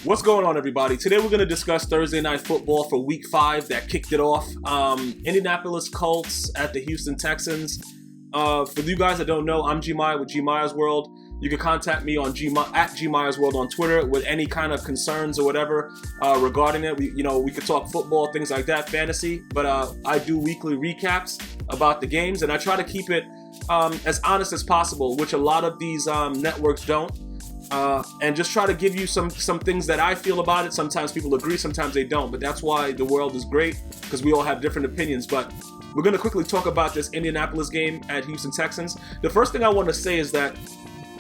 What's going on, everybody? Today we're going to discuss Thursday Night Football for Week 5 that kicked it off. Indianapolis Colts at the Houston Texans. For you guys that don't know, I'm Gmias with GmiasWorld. You can contact me on at GmiasWorld on Twitter with any kind of concerns or whatever regarding it. We could talk football, things like that, fantasy. But I do weekly recaps about the games, and I try to keep it as honest as possible, which a lot of these networks don't. And just try to give you some things that I feel about it. Sometimes people agree, sometimes they don't. But that's why the world is great, because we all have different opinions. But we're going to quickly talk about this Indianapolis game at Houston Texans. The first thing I want to say is that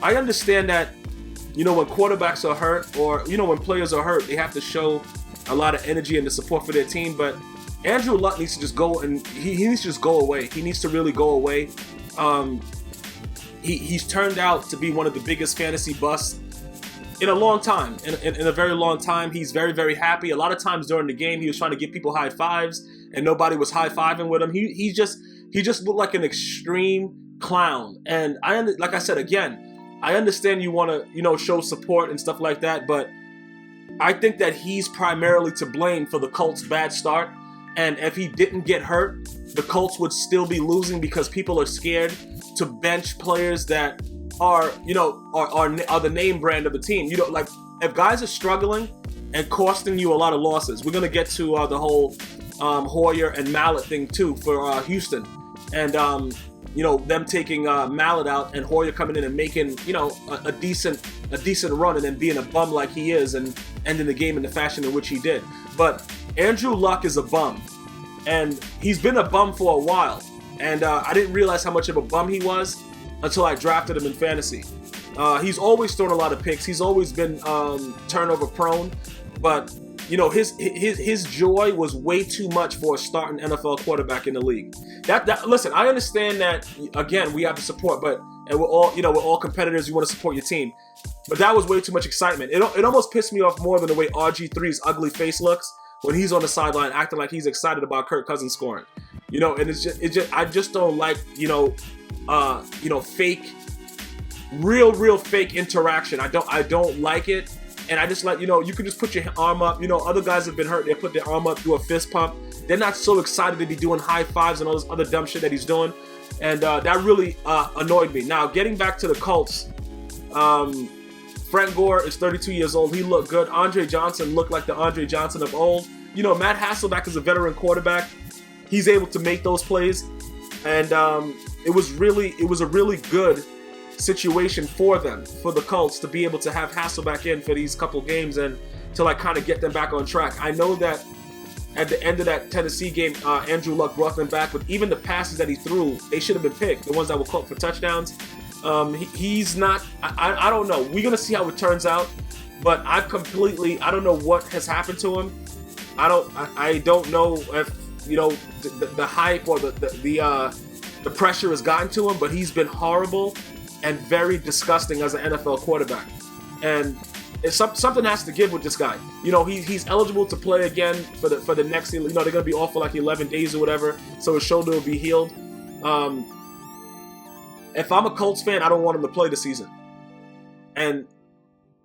I understand that, when quarterbacks are hurt or, when players are hurt, they have to show a lot of energy and the support for their team. But Andrew Luck needs to just go, and he needs to just go away. He needs to really go away. He's turned out to be one of the biggest fantasy busts in a long time. In a very long time. He's very, very happy. A lot of times during the game, he was trying to give people high fives, and nobody was high fiving with him. He just looked like an extreme clown. And like I said again, I understand you want to show support and stuff like that, but I think that he's primarily to blame for the Colts' bad start. And if he didn't get hurt, the Colts would still be losing because people are scared to bench players that are the name brand of the team. Like if guys are struggling and costing you a lot of losses, we're gonna get to the whole Hoyer and Mallet thing too for Houston, and them taking Mallet out and Hoyer coming in and making a decent run and then being a bum like he is and ending the game in the fashion in which he did. But Andrew Luck is a bum, and he's been a bum for a while. And I didn't realize how much of a bum he was until I drafted him in fantasy. He's always thrown a lot of picks. He's always been turnover prone. But, his joy was way too much for a starting NFL quarterback in the league. Listen, I understand that, again, we have to support, and we're all competitors. You want to support your team. But that was way too much excitement. It almost pissed me off more than the way RG3's ugly face looks when he's on the sideline acting like he's excited about Kirk Cousins scoring. And I just don't like, fake, real fake interaction. I don't like it. And I just like, you can just put your arm up. Other guys have been hurt. They put their arm up, do a fist pump. They're not so excited to be doing high fives and all this other dumb shit that he's doing. And that really annoyed me. Now, getting back to the Colts, Frank Gore is 32 years old. He looked good. Andre Johnson looked like the Andre Johnson of old. Matt Hasselbeck is a veteran quarterback. He's able to make those plays. And it was a really good situation for the Colts to be able to have Hasselbeck in for these couple games and to kind of get them back on track. I know that at the end of that Tennessee game, Andrew Luck brought them back, but even the passes that he threw, they should have been picked. The ones that were caught for touchdowns. He's not, I don't know. We're going to see how it turns out, but I don't know what has happened to him. I don't know if, the hype or the pressure has gotten to him, but he's been horrible and very disgusting as an NFL quarterback. And something has to give with this guy. He's eligible to play again for the next, they're going to be off for like 11 days or whatever, so his shoulder will be healed. If I'm a Colts fan, I don't want him to play the season. And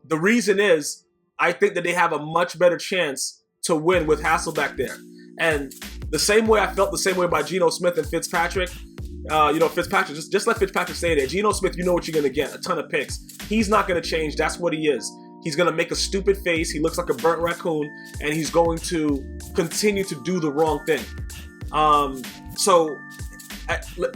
the reason is, I think that they have a much better chance to win with Hasselbeck there. And the same way I felt the same way about Geno Smith and Fitzpatrick. Fitzpatrick, just let Fitzpatrick stay there. Geno Smith, you know what you're going to get. A ton of picks. He's not going to change. That's what he is. He's going to make a stupid face. He looks like a burnt raccoon. And he's going to continue to do the wrong thing. So,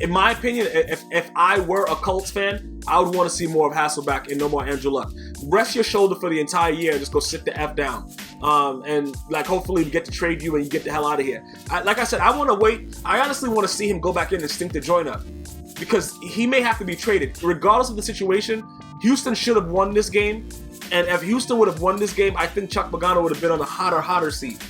in my opinion, if I were a Colts fan, I would want to see more of Hasselbeck and no more Andrew Luck. Rest your shoulder for the entire year and just go sit the F down. And hopefully we get to trade you and you get the hell out of here. Like I said, I want to wait. I honestly want to see him go back in and stink the joint up, because he may have to be traded. Regardless of the situation, Houston should have won this game. And if Houston would have won this game, I think Chuck Pagano would have been on the hotter seat.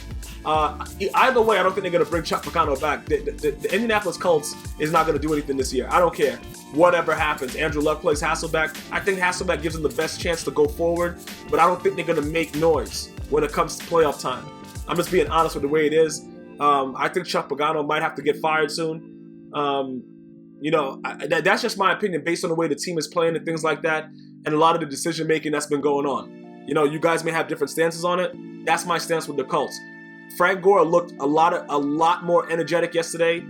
Either way, I don't think they're going to bring Chuck Pagano back. The Indianapolis Colts is not going to do anything this year. I don't care. Whatever happens. Andrew Luck plays Hasselbeck. I think Hasselbeck gives them the best chance to go forward, but I don't think they're going to make noise when it comes to playoff time. I'm just being honest with the way it is. I think Chuck Pagano might have to get fired soon. That's just my opinion based on the way the team is playing and things like that, and a lot of the decision making that's been going on. You know, you guys may have different stances on it. That's my stance with the Colts. Frank Gore looked a lot more energetic yesterday.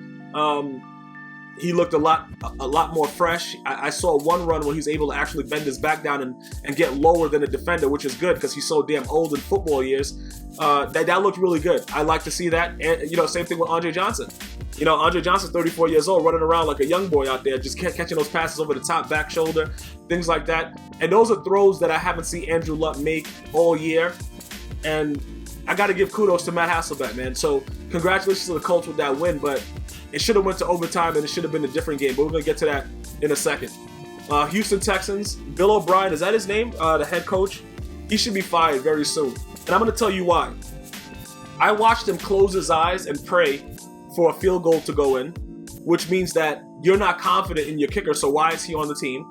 He looked a lot more fresh. I saw one run where he was able to actually bend his back down and get lower than a defender, which is good because he's so damn old in football years. That looked really good. I like to see that. And, you know, same thing with Andre Johnson. You know, Andre Johnson's 34 years old, running around like a young boy out there, just catching those passes over the top, back shoulder, things like that. And those are throws that I haven't seen Andrew Luck make all year. And I got to give kudos to Matt Hasselbeck, man. So congratulations to the Colts with that win, but it should have went to overtime and it should have been a different game. But we're going to get to that in a second. Houston Texans, Bill O'Brien, is that his name? The head coach? He should be fired very soon. And I'm going to tell you why. I watched him close his eyes and pray for a field goal to go in, which means that you're not confident in your kicker, so why is he on the team?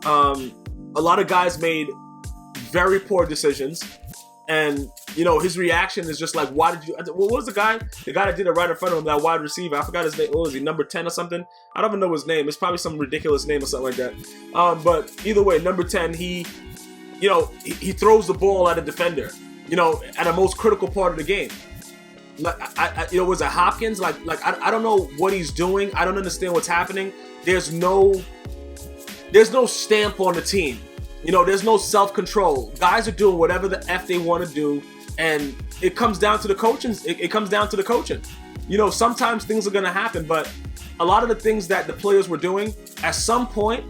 A lot of guys made very poor decisions, and, you know, his reaction is just like, why did you... What was the guy that did it right in front of him, that wide receiver? I forgot his name. What was he, number 10 or something? I don't even know his name. It's probably some ridiculous name or something like that. But either way, number 10, he throws the ball at a defender, you know, at a most critical part of the game. Like, you know, was it Hopkins? Like I don't know what he's doing. I don't understand what's happening. There's no stamp on the team. You know, there's no self-control. Guys are doing whatever the F they want to do, and it comes down to the coaching. It comes down to the coaching. You know, sometimes things are going to happen, but a lot of the things that the players were doing, at some point,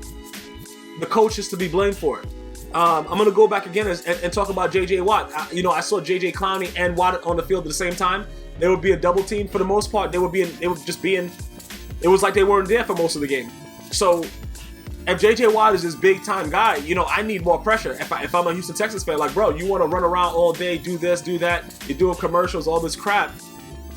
the coach is to be blamed for it. I'm going to go back again and talk about J.J. Watt. You know, I saw J.J. Clowney and Watt on the field at the same time. There would be a double team for the most part. It was like they weren't there for most of the game. So if J.J. Watt is this big time guy, you know, I need more pressure. If I'm a Houston Texans fan, like, bro, you want to run around all day, do this, do that. You're doing commercials, all this crap.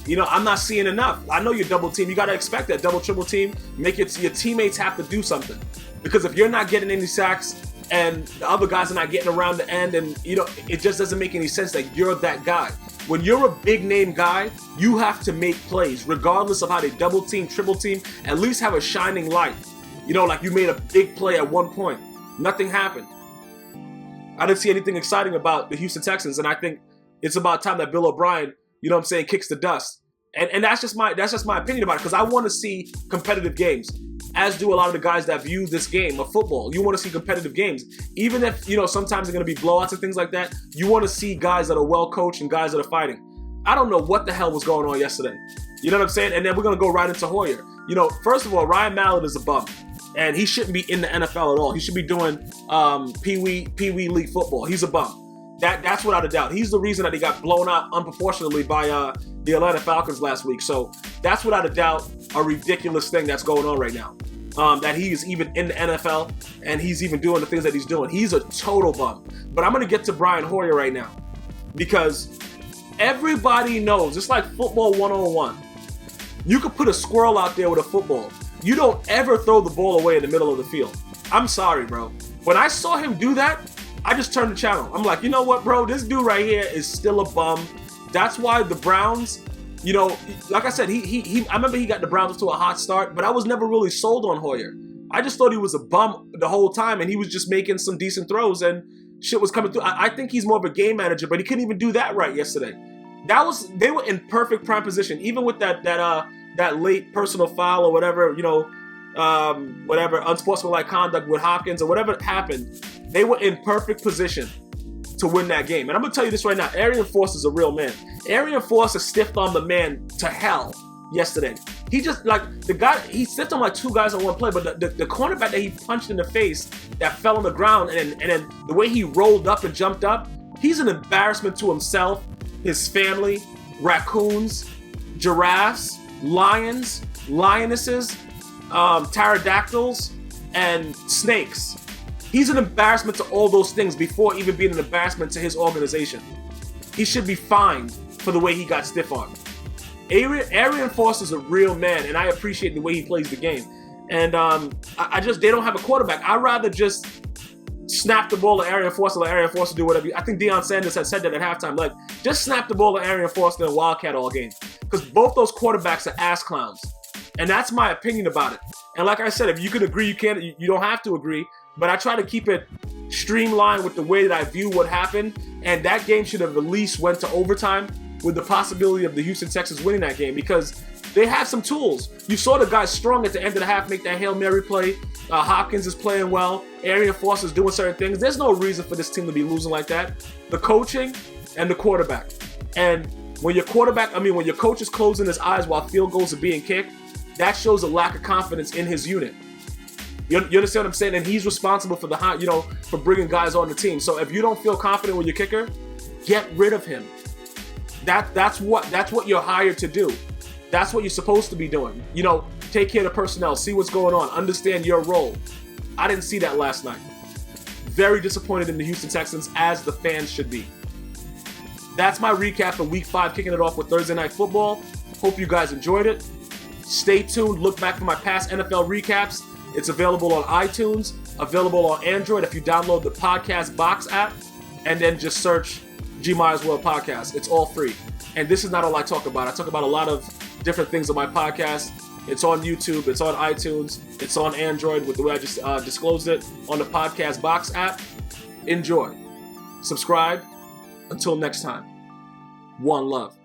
You know, I'm not seeing enough. I know you're double team. You got to expect that double, triple team. Make it your teammates have to do something. Because if you're not getting any sacks, and the other guys are not getting around the end, and, you know, it just doesn't make any sense that you're that guy. When you're a big name guy, you have to make plays, regardless of how they double team, triple team. At least have a shining light. You know, like you made a big play at one point. Nothing happened. I didn't see anything exciting about the Houston Texans, and I think it's about time that Bill O'Brien, you know what I'm saying, kicks the dust. And that's just my opinion about it, because I want to see competitive games. As do a lot of the guys that view this game of football. You want to see competitive games. Even if, you know, sometimes they're going to be blowouts and things like that, you want to see guys that are well coached and guys that are fighting. I don't know what the hell was going on yesterday. You know what I'm saying? And then we're going to go right into Hoyer. You know, first of all, Ryan Mallett is a bum. And he shouldn't be in the NFL at all. He should be doing Pee Wee League football. He's a bum. That's without a doubt. He's the reason that he got blown out unproportionately by the Atlanta Falcons last week. So that's without a doubt a ridiculous thing that's going on right now. That he is even in the NFL and he's even doing the things that he's doing. He's a total bum. But I'm going to get to Brian Hoyer right now, because everybody knows, it's like football 101. You could put a squirrel out there with a football. You don't ever throw the ball away in the middle of the field. I'm sorry, bro. When I saw him do that, I just turned the channel. I'm like, you know what, bro? This dude right here is still a bum. That's why the Browns, you know, like I said, I remember he got the Browns to a hot start, but I was never really sold on Hoyer. I just thought he was a bum the whole time, and he was just making some decent throws, and shit was coming through. I think he's more of a game manager, but he couldn't even do that right yesterday. They were in perfect prime position, even with that late personal foul or whatever, you know, whatever unsportsmanlike conduct with Hopkins or whatever happened. They were in perfect position to win that game. And I'm going to tell you this right now. Arian Foster's a real man. Arian Foster stiffed on the man to hell yesterday. He just, like, the guy, he stiffed on like two guys on one play, but the cornerback that he punched in the face that fell on the ground, and then the way he rolled up and jumped up, he's an embarrassment to himself, his family, raccoons, giraffes, lions, lionesses, pterodactyls, and snakes. He's an embarrassment to all those things before even being an embarrassment to his organization. He should be fined for the way he got stiff-armed. Arian Foster's a real man, and I appreciate the way he plays the game. And they don't have a quarterback. I'd rather just snap the ball to Arian Foster, let Arian Foster do whatever. I think Deion Sanders had said that at halftime. Like, just snap the ball to Arian Foster and Wildcat all game. Because both those quarterbacks are ass clowns. And that's my opinion about it. And like I said, if you can agree, you don't have to agree. But I try to keep it streamlined with the way that I view what happened, and that game should have at least went to overtime with the possibility of the Houston Texans winning that game, because they have some tools. You saw the guys strong at the end of the half make that Hail Mary play. Hopkins is playing well. Arian Foster's doing certain things. There's no reason for this team to be losing like that. The coaching and the quarterback. And when your when your coach is closing his eyes while field goals are being kicked, that shows a lack of confidence in his unit. You understand what I'm saying? And he's responsible for for bringing guys on the team. So if you don't feel confident with your kicker, get rid of him. That's what you're hired to do. That's what you're supposed to be doing. Take care of the personnel, see what's going on, understand your role. I didn't see that last night. Very disappointed in the Houston Texans, as the fans should be. That's my recap for Week 5, kicking it off with Thursday Night Football. Hope you guys enjoyed it. Stay tuned. Look back for my past NFL recaps. It's available on iTunes, available on Android if you download the Podcast Box app, and then just search GmiasWorld Podcast. It's all free. And this is not all I talk about. I talk about a lot of different things on my podcast. It's on YouTube, it's on iTunes, it's on Android with the way I just disclosed it on the Podcast Box app. Enjoy. Subscribe. Until next time. One love.